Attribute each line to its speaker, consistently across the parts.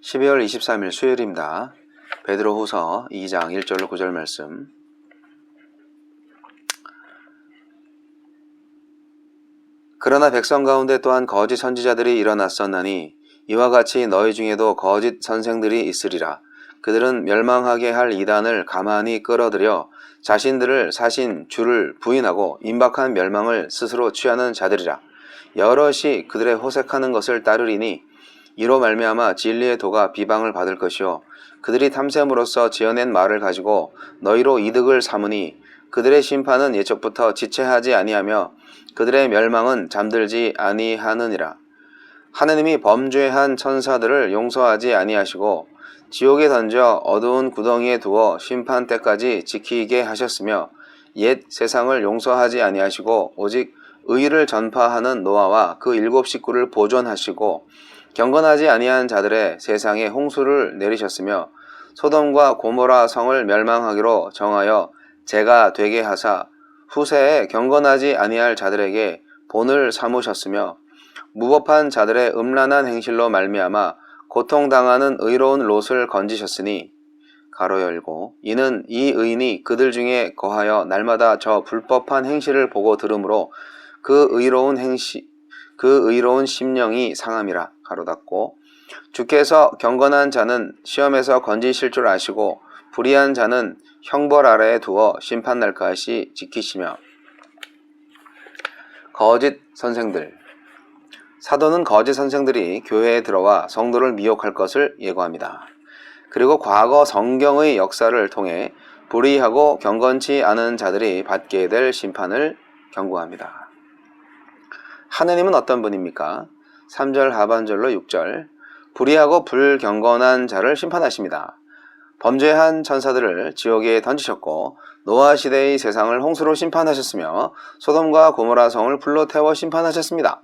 Speaker 1: 12월 23일 수요일입니다. 베드로후서 2장 1절로 9절 말씀. 그러나 백성 가운데 또한 거짓 선지자들이 일어났었나니 이와 같이 너희 중에도 거짓 선생들이 있으리라. 그들은 멸망하게 할 이단을 가만히 끌어들여 자신들을 사신 주를 부인하고 임박한 멸망을 스스로 취하는 자들이라. 여럿이 그들의 호색하는 것을 따르리니 이로 말미암아 진리의 도가 비방을 받을 것이요 그들이 탐샘으로써 지어낸 말을 가지고 너희로 이득을 삼으니 그들의 심판은 예적부터 지체하지 아니하며 그들의 멸망은 잠들지 아니하느니라. 하느님이 범죄한 천사들을 용서하지 아니하시고 지옥에 던져 어두운 구덩이에 두어 심판 때까지 지키게 하셨으며 옛 세상을 용서하지 아니하시고 오직 의를 전파하는 노아와 그 7 식구를 보존하시고 경건하지 아니한 자들의 세상에 홍수를 내리셨으며 소돔과 고모라 성을 멸망하기로 정하여 재가 되게 하사 후세에 경건하지 아니할 자들에게 본을 삼으셨으며 무법한 자들의 음란한 행실로 말미암아 고통당하는 의로운 롯을 건지셨으니 가로 열고 이는 이 의인이 그들 중에 거하여 날마다 저 불법한 행실을 보고 들으므로 그 의로운 심령이 상함이라. 가로 닫고 주께서 경건한 자는 시험에서 건지실 줄 아시고 불의한 자는 형벌 아래에 두어 심판 날까지 지키시며. 거짓 선생들. 사도는 거짓 선생들이 교회에 들어와 성도를 미혹할 것을 예고합니다. 그리고 과거 성경의 역사를 통해 불의하고 경건치 않은 자들이 받게 될 심판을 경고합니다. 하느님은 어떤 분입니까? 3절 하반절로 6절. 불의하고 불경건한 자를 심판하십니다. 범죄한 천사들을 지옥에 던지셨고 노아 시대의 세상을 홍수로 심판하셨으며 소돔과 고모라 성을 불로 태워 심판하셨습니다.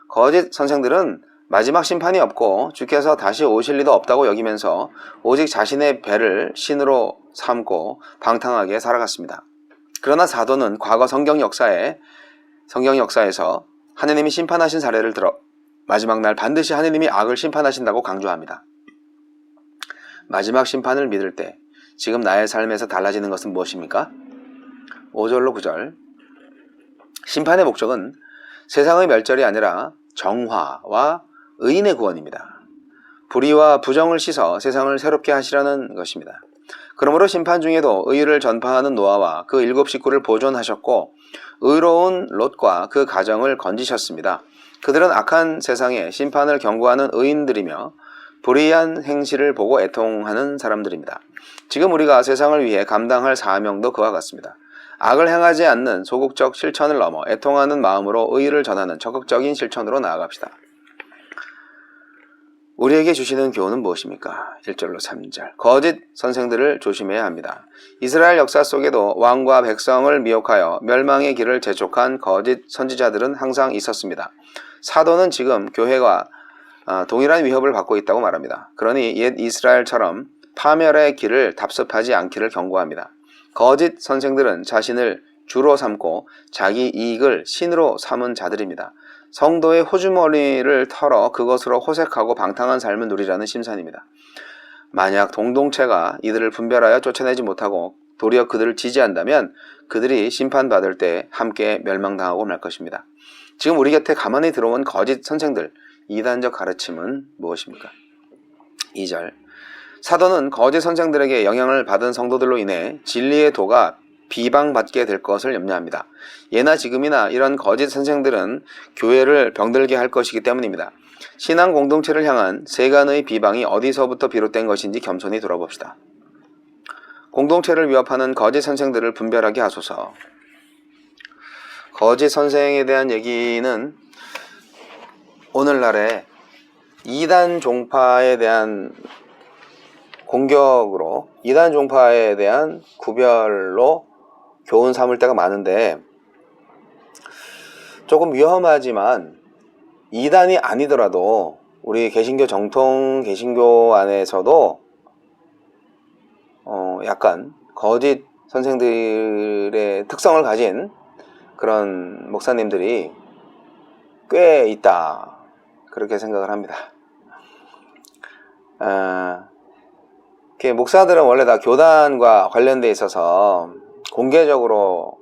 Speaker 1: 거짓 선생들은 마지막 심판이 없고 주께서 다시 오실 리도 없다고 여기면서 오직 자신의 배를 신으로 삼고 방탕하게 살아갔습니다. 그러나 사도는 과거 성경 역사에서 하느님이 심판하신 사례를 들어 마지막 날 반드시 하느님이 악을 심판하신다고 강조합니다. 마지막 심판을 믿을 때 지금 나의 삶에서 달라지는 것은 무엇입니까? 5절로 9절. 심판의 목적은 세상의 멸절이 아니라 정화와 의인의 구원입니다. 불의와 부정을 씻어 세상을 새롭게 하시려는 것입니다. 그러므로 심판 중에도 의를 전파하는 노아와 그 7 식구를 보존하셨고 의로운 롯과 그 가정을 건지셨습니다. 그들은 악한 세상에 심판을 경고하는 의인들이며 불의한 행실을 보고 애통하는 사람들입니다. 지금 우리가 세상을 위해 감당할 사명도 그와 같습니다. 악을 행하지 않는 소극적 실천을 넘어 애통하는 마음으로 의의를 전하는 적극적인 실천으로 나아갑시다. 우리에게 주시는 교훈은 무엇입니까? 1절로 3절. 거짓 선생들을 조심해야 합니다. 이스라엘 역사 속에도 왕과 백성을 미혹하여 멸망의 길을 재촉한 거짓 선지자들은 항상 있었습니다. 사도는 지금 교회가 동일한 위협을 받고 있다고 말합니다. 그러니 옛 이스라엘처럼 파멸의 길을 답습하지 않기를 경고합니다. 거짓 선생들은 자신을 주로 삼고 자기 이익을 신으로 삼은 자들입니다. 성도의 호주머니를 털어 그것으로 호색하고 방탕한 삶을 누리라는 심산입니다. 만약 동동체가 이들을 분별하여 쫓아내지 못하고 도리어 그들을 지지한다면 그들이 심판받을 때 함께 멸망당하고 말 것입니다. 지금 우리 곁에 가만히 들어온 거짓 선생들, 이단적 가르침은 무엇입니까? 2절. 사도는 거짓 선생들에게 영향을 받은 성도들로 인해 진리의 도가 비방받게 될 것을 염려합니다. 예나 지금이나 이런 거짓 선생들은 교회를 병들게 할 것이기 때문입니다. 신앙 공동체를 향한 세간의 비방이 어디서부터 비롯된 것인지 겸손히 돌아봅시다. 공동체를 위협하는 거짓 선생들을 분별하게 하소서. 거짓 선생에 대한 얘기는 오늘날에 이단 종파에 대한 공격으로 이단 종파에 대한 구별로 교훈 삼을 때가 많은데 조금 위험하지만 이단이 아니더라도 우리 개신교 정통 개신교 안에서도 약간 거짓 선생들의 특성을 가진 그런 목사님들이 꽤 있다, 그렇게 생각을 합니다. 목사들은 원래 다 교단과 관련돼 있어서 공개적으로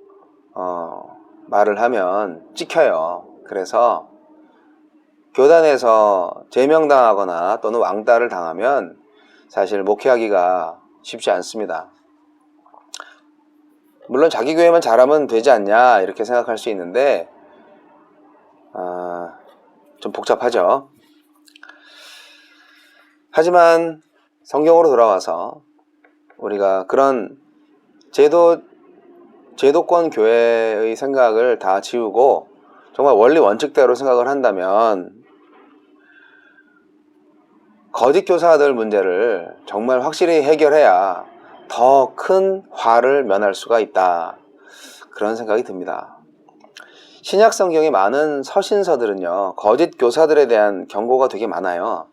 Speaker 1: 말을 하면 찍혀요. 그래서 교단에서 제명당하거나 또는 왕따를 당하면 사실 목회하기가 쉽지 않습니다. 물론 자기 교회만 잘하면 되지 않냐 이렇게 생각할 수 있는데 좀 복잡하죠. 하지만 성경으로 돌아와서 우리가 그런 제도권 교회의 생각을 다 지우고 정말 원리 원칙대로 생각을 한다면 거짓 교사들 문제를 정말 확실히 해결해야 더 큰 화를 면할 수가 있다. 그런 생각이 듭니다. 신약 성경의 많은 서신서들은요, 거짓 교사들에 대한 경고가 되게 많아요.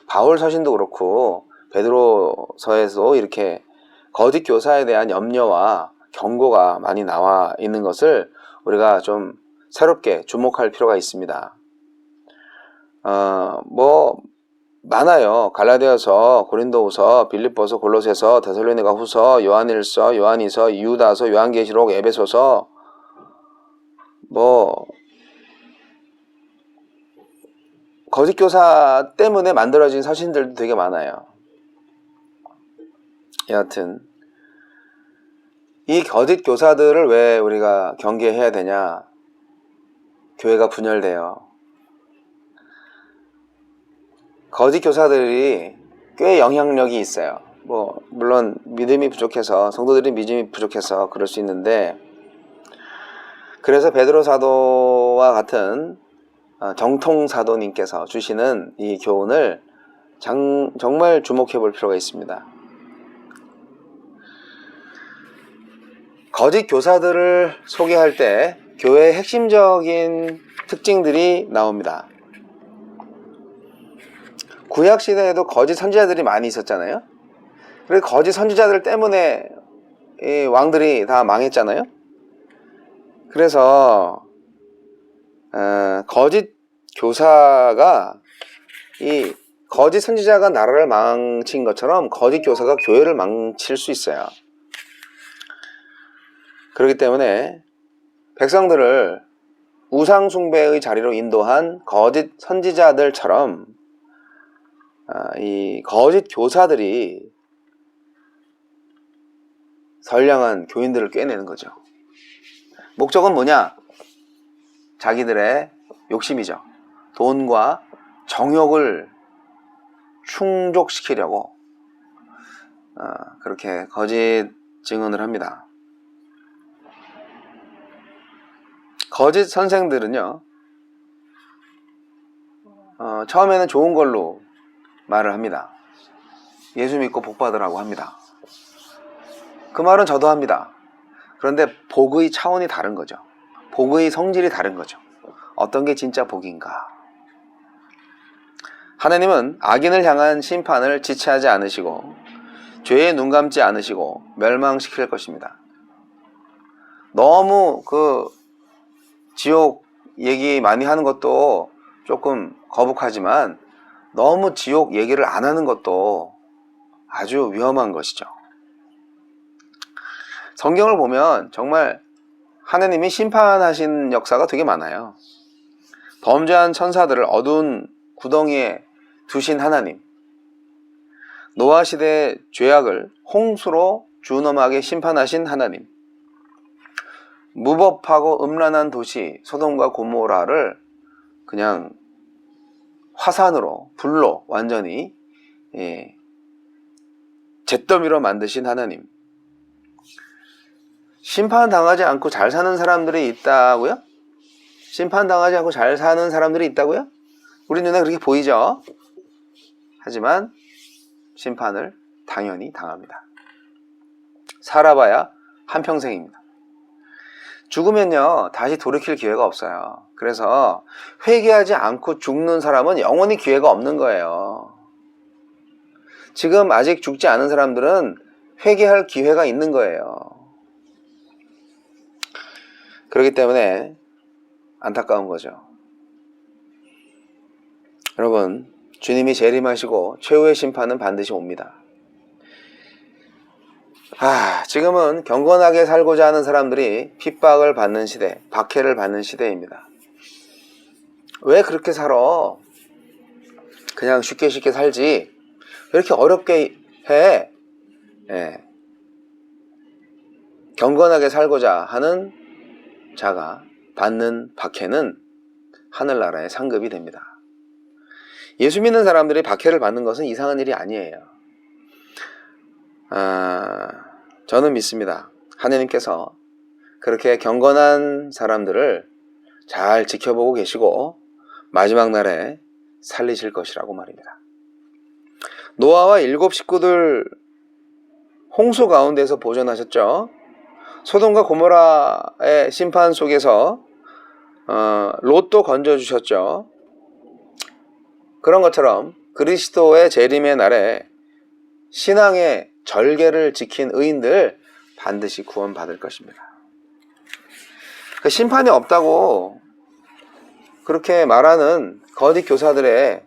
Speaker 1: 바울 서신도 그렇고 베드로서에서도 이렇게 거짓 교사에 대한 염려와 경고가 많이 나와 있는 것을 우리가 좀 새롭게 주목할 필요가 있습니다. 많아요. 갈라디아서, 고린도후서, 빌립보서, 골로새서, 데살로니가후서, 요한일서, 요한이서, 유다서, 요한계시록, 에베소서, 거짓 교사 때문에 만들어진 서신들도 되게 많아요. 여하튼 이 거짓 교사들을 왜 우리가 경계해야 되냐? 교회가 분열돼요. 거짓 교사들이 꽤 영향력이 있어요. 물론 믿음이 부족해서, 성도들이 믿음이 부족해서 그럴 수 있는데, 그래서 베드로 사도와 같은 정통 사도님께서 주시는 이 교훈을 정말 주목해 볼 필요가 있습니다. 거짓 교사들을 소개할 때 교회의 핵심적인 특징들이 나옵니다. 구약 시대에도 거짓 선지자들이 많이 있었잖아요. 그래서 거짓 선지자들 때문에 이 왕들이 다 망했잖아요. 그래서 거짓 교사가 이 거짓 선지자가 나라를 망친 것처럼 거짓 교사가 교회를 망칠 수 있어요. 그렇기 때문에 백성들을 우상 숭배의 자리로 인도한 거짓 선지자들처럼 이 거짓 교사들이 선량한 교인들을 꿰내는 거죠. 목적은 뭐냐? 자기들의 욕심이죠. 돈과 정욕을 충족시키려고 그렇게 거짓 증언을 합니다. 거짓 선생들은요, 처음에는 좋은 걸로 말을 합니다. 예수 믿고 복 받으라고 합니다. 그 말은 저도 합니다. 그런데 복의 차원이 다른 거죠. 복의 성질이 다른 거죠. 어떤 게 진짜 복인가? 하나님은 악인을 향한 심판을 지체하지 않으시고 죄에 눈 감지 않으시고 멸망시킬 것입니다. 너무 지옥 얘기 많이 하는 것도 조금 거북하지만 너무 지옥 얘기를 안 하는 것도 아주 위험한 것이죠. 성경을 보면 정말 하나님이 심판하신 역사가 되게 많아요. 범죄한 천사들을 어두운 구덩이에 두신 하나님, 노아 시대의 죄악을 홍수로 준엄하게 심판하신 하나님, 무법하고 음란한 도시 소돔과 고모라를 그냥 화산으로, 불로 완전히 잿더미로 만드신 하나님, 심판당하지 않고 잘 사는 사람들이 있다고요? 심판당하지 않고 잘 사는 사람들이 있다고요? 우리 눈에 그렇게 보이죠? 하지만 심판을 당연히 당합니다. 살아봐야 한평생입니다. 죽으면요, 다시 돌이킬 기회가 없어요. 그래서 회개하지 않고 죽는 사람은 영원히 기회가 없는 거예요. 지금 아직 죽지 않은 사람들은 회개할 기회가 있는 거예요. 그렇기 때문에 안타까운 거죠. 여러분, 주님이 재림하시고 최후의 심판은 반드시 옵니다. 지금은 경건하게 살고자 하는 사람들이 핍박을 받는 시대, 박해를 받는 시대입니다. 왜 그렇게 살아? 그냥 쉽게 살지 왜 이렇게 어렵게 해? 경건하게 살고자 하는 자가 받는 박해는 하늘나라의 상급이 됩니다. 예수 믿는 사람들이 박해를 받는 것은 이상한 일이 아니에요. 저는 믿습니다. 하나님께서 그렇게 경건한 사람들을 잘 지켜보고 계시고 마지막 날에 살리실 것이라고 말입니다. 노아와 7 식구들 홍수 가운데서 보존하셨죠. 소돔과 고모라의 심판 속에서 롯도 건져주셨죠. 그런 것처럼 그리스도의 재림의 날에 신앙의 절개를 지킨 의인들 반드시 구원받을 것입니다. 그 심판이 없다고 그렇게 말하는 거짓 교사들의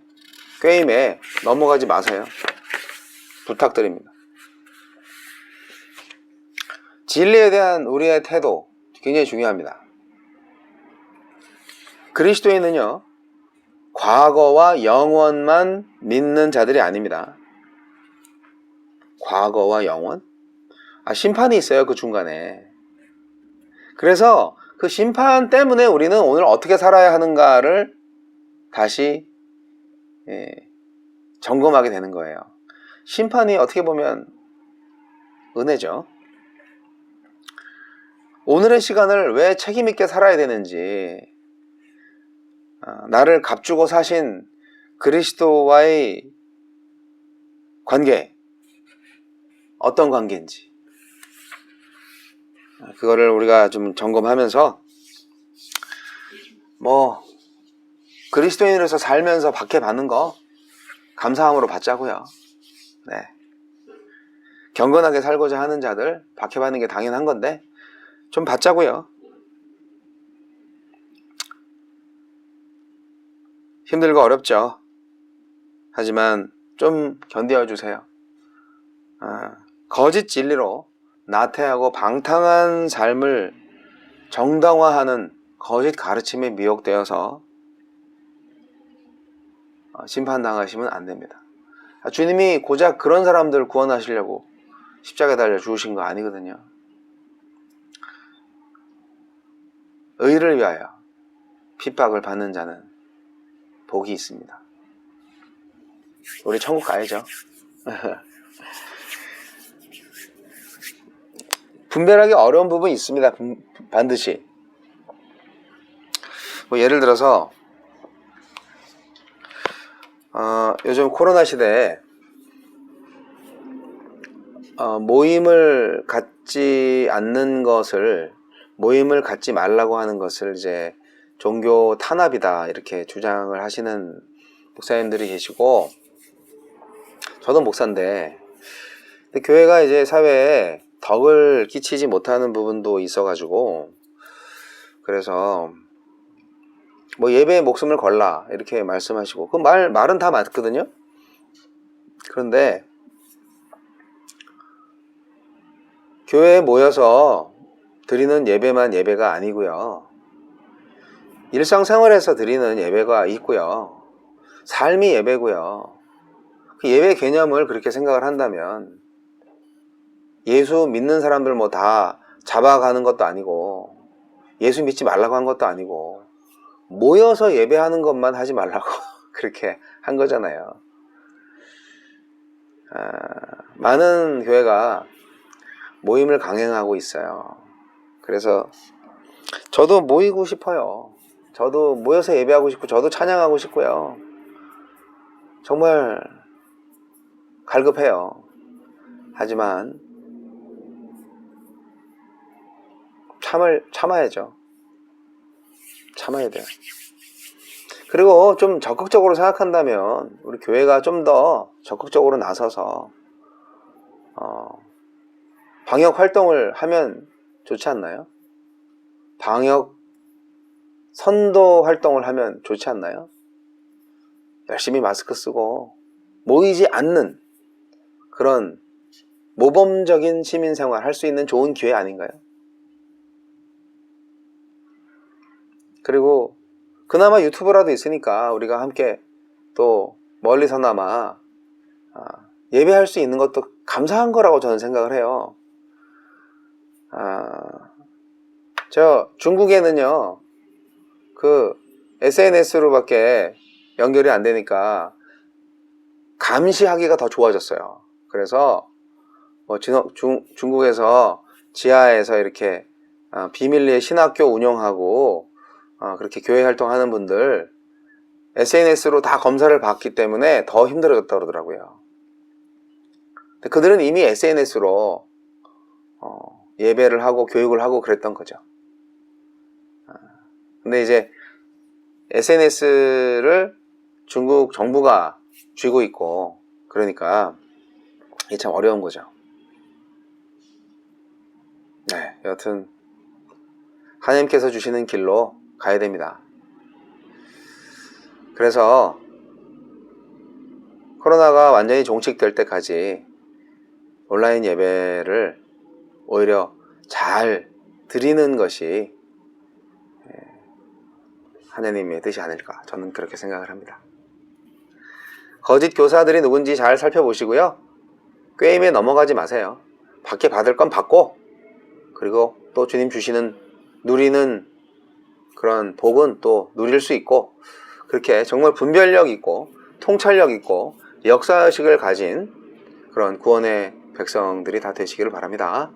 Speaker 1: 꾀임에 넘어가지 마세요. 부탁드립니다. 진리에 대한 우리의 태도 굉장히 중요합니다. 그리스도인은요, 과거와 영원만 믿는 자들이 아닙니다. 과거와 영원? 심판이 있어요, 그 중간에. 그래서 그 심판 때문에 우리는 오늘 어떻게 살아야 하는가를 다시 점검하게 되는 거예요. 심판이 어떻게 보면 은혜죠. 오늘의 시간을 왜 책임있게 살아야 되는지, 나를 값주고 사신 그리스도와의 관계, 어떤 관계인지, 그거를 우리가 좀 점검하면서 그리스도인으로서 살면서 박해받는 거 감사함으로 받자고요. 네. 경건하게 살고자 하는 자들 박해받는 게 당연한 건데 좀 받자고요. 힘들고 어렵죠. 하지만 좀 견뎌주세요. 거짓 진리로 나태하고 방탕한 삶을 정당화하는 거짓 가르침에 미혹되어서 심판당하시면 안 됩니다. 주님이 고작 그런 사람들 구원하시려고 십자가에 달려 죽으신 거 아니거든요. 의를 위하여 핍박을 받는 자는 복이 있습니다. 우리 천국 가야죠. 분별하기 어려운 부분이 있습니다. 반드시. 예를 들어서 요즘 코로나 시대에 모임을 갖지 않는 것을, 모임을 갖지 말라고 하는 것을 이제 종교 탄압이다 이렇게 주장을 하시는 목사님들이 계시고, 저도 목사인데 근데 교회가 이제 사회에 덕을 끼치지 못하는 부분도 있어가지고, 그래서 예배에 목숨을 걸라 이렇게 말씀하시고, 그 말은 다 맞거든요. 그런데 교회에 모여서 드리는 예배만 예배가 아니고요, 일상생활에서 드리는 예배가 있고요, 삶이 예배고요. 그 예배 개념을 그렇게 생각을 한다면 예수 믿는 사람들 다 잡아가는 것도 아니고, 예수 믿지 말라고 한 것도 아니고, 모여서 예배하는 것만 하지 말라고 그렇게 한 거잖아요. 많은 교회가 모임을 강행하고 있어요. 그래서 저도 모이고 싶어요. 저도 모여서 예배하고 싶고, 저도 찬양하고 싶고요. 정말 갈급해요. 하지만 참아야죠. 참아야 돼요. 그리고 좀 적극적으로 생각한다면 우리 교회가 좀 더 적극적으로 나서서 방역 활동을 하면 좋지 않나요? 방역 선도 활동을 하면 좋지 않나요? 열심히 마스크 쓰고 모이지 않는 그런 모범적인 시민생활 할 수 있는 좋은 기회 아닌가요? 그리고 그나마 유튜브라도 있으니까 우리가 함께 또 멀리서나마 예배할 수 있는 것도 감사한 거라고 저는 생각을 해요. 저 중국에는요, 그 SNS로밖에 연결이 안 되니까 감시하기가 더 좋아졌어요. 그래서 뭐 중국에서 지하에서 이렇게 비밀리에 신학교 운영하고 그렇게 교회 활동하는 분들 SNS로 다 검사를 받기 때문에 더 힘들어졌다고 그러더라고요. 근데 그들은 이미 SNS로 예배를 하고 교육을 하고 그랬던 거죠. 근데 이제 SNS를 중국 정부가 쥐고 있고 그러니까 이게 참 어려운 거죠. 네, 여튼 하나님께서 주시는 길로 가야 됩니다. 그래서 코로나가 완전히 종식될 때까지 온라인 예배를 오히려 잘 드리는 것이 하나님의 뜻이 아닐까, 저는 그렇게 생각을 합니다. 거짓 교사들이 누군지 잘 살펴보시고요. 꾀임에 넘어가지 마세요. 받게 받을 건 받고, 그리고 또 주님 주시는 누리는 그런 복은 또 누릴 수 있고, 그렇게 정말 분별력 있고 통찰력 있고 역사의식을 가진 그런 구원의 백성들이 다 되시기를 바랍니다.